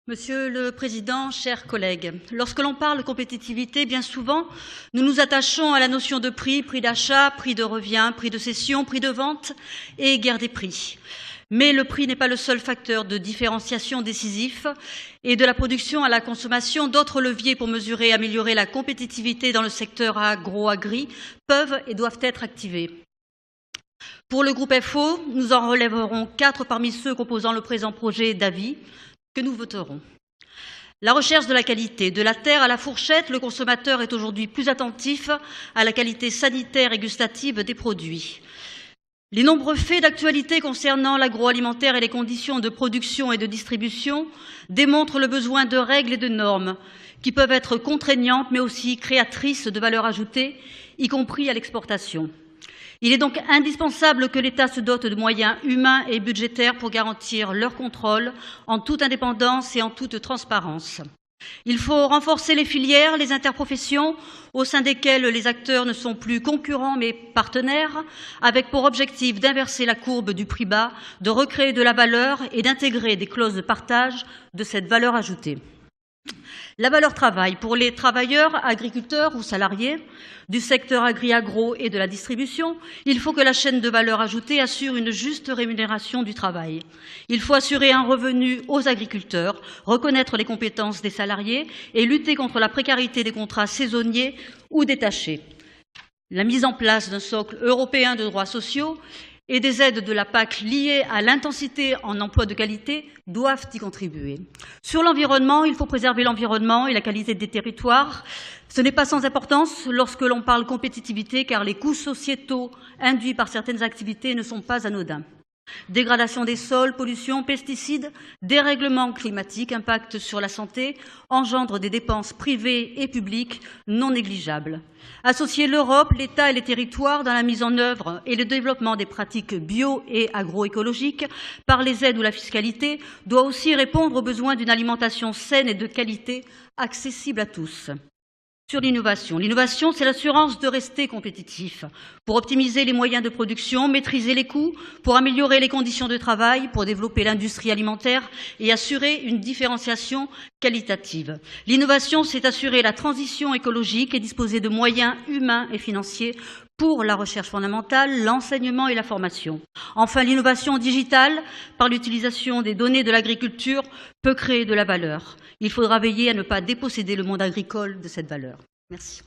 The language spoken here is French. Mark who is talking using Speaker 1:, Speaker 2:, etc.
Speaker 1: Monsieur le Président, chers collègues, lorsque l'on parle compétitivité, bien souvent, nous nous attachons à la notion de prix, prix d'achat, prix de revient, prix de cession, prix de vente et guerre des prix. Mais le prix n'est pas le seul facteur de différenciation décisif et de la production à la consommation. D'autres leviers pour mesurer et améliorer la compétitivité dans le secteur agro-agri peuvent et doivent être activés. Pour le groupe FO, nous en relèverons 4 parmi ceux composant le présent projet d'avis que nous voterons. La recherche de la qualité. De la terre à la fourchette, le consommateur est aujourd'hui plus attentif à la qualité sanitaire et gustative des produits. Les nombreux faits d'actualité concernant l'agroalimentaire et les conditions de production et de distribution démontrent le besoin de règles et de normes qui peuvent être contraignantes mais aussi créatrices de valeur ajoutée, y compris à l'exportation. Il est donc indispensable que l'État se dote de moyens humains et budgétaires pour garantir leur contrôle en toute indépendance et en toute transparence. Il faut renforcer les filières, les interprofessions, au sein desquelles les acteurs ne sont plus concurrents mais partenaires, avec pour objectif d'inverser la courbe du prix bas, de recréer de la valeur et d'intégrer des clauses de partage de cette valeur ajoutée. La valeur travail pour les travailleurs, agriculteurs ou salariés du secteur agri-agro et de la distribution, il faut que la chaîne de valeur ajoutée assure une juste rémunération du travail. Il faut assurer un revenu aux agriculteurs, reconnaître les compétences des salariés et lutter contre la précarité des contrats saisonniers ou détachés. La mise en place d'un socle européen de droits sociaux et des aides de la PAC liées à l'intensité en emploi de qualité doivent y contribuer. Sur l'environnement, il faut préserver l'environnement et la qualité des territoires. Ce n'est pas sans importance lorsque l'on parle compétitivité, car les coûts sociétaux induits par certaines activités ne sont pas anodins. Dégradation des sols, pollution, pesticides, dérèglement climatique, impact sur la santé, engendrent des dépenses privées et publiques non négligeables. Associer l'Europe, l'État et les territoires dans la mise en œuvre et le développement des pratiques bio et agroécologiques par les aides ou la fiscalité doit aussi répondre aux besoins d'une alimentation saine et de qualité accessible à tous. Sur l'innovation. L'innovation, c'est l'assurance de rester compétitif pour optimiser les moyens de production, maîtriser les coûts, pour améliorer les conditions de travail, pour développer l'industrie alimentaire et assurer une différenciation qualitative. L'innovation, c'est assurer la transition écologique et disposer de moyens humains et financiers pour la recherche fondamentale, l'enseignement et la formation. Enfin, l'innovation digitale, par l'utilisation des données de l'agriculture, peut créer de la valeur. Il faudra veiller à ne pas déposséder le monde agricole de cette valeur. Merci.